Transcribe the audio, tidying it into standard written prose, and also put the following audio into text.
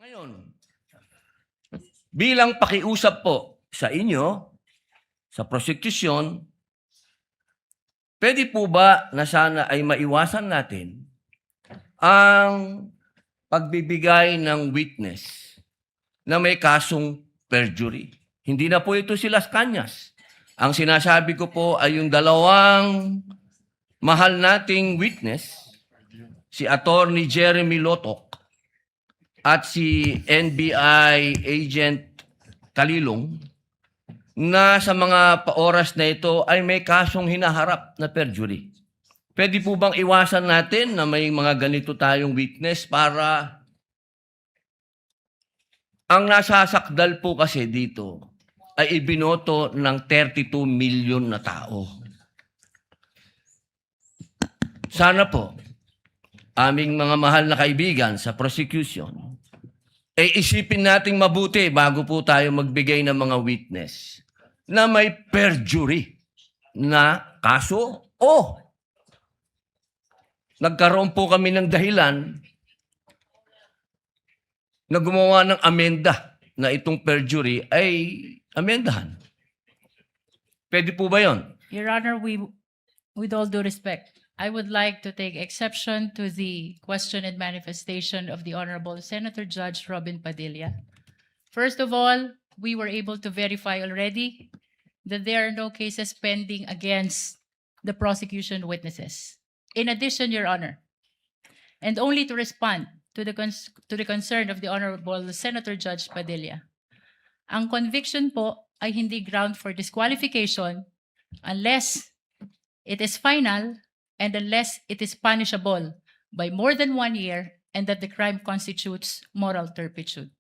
Ngayon, bilang pakiusap po sa inyo, sa prosecution, pwede po ba na sana ay maiwasan natin ang pagbibigay ng witness na may kasong perjury? Hindi na po ito si Las Cañas. Ang sinasabi ko po ay yung dalawang mahal nating witness, si Attorney Jeremy Lotok at si NBI Agent Kalilong, na sa mga oras na ito ay may kasong hinaharap na perjury. Pwede po bang iwasan natin na may mga ganito tayong witness para ang nasasakdal po kasi dito ay ibinoto ng 32 million na tao. Sana po, aming mga mahal na kaibigan sa prosecution, ay isipin nating mabuti bago po tayo magbigay ng mga witness na may perjury na kaso o nagkaroon po kami ng dahilan na gumawa ng amenda na itong perjury ay amendahan. Pwede po ba yon? Your Honor, with all due respect, I would like to take exception to the question and manifestation of the Honorable Senator Judge Robin Padilla. First of all, we were able to verify already that there are no cases pending against the prosecution witnesses. In addition, Your Honor, and only to respond to the concern of the Honorable Senator Judge Padilla, ang conviction po ay hindi ground for disqualification unless it is final and unless it is punishable by more than 1 year and that the crime constitutes moral turpitude.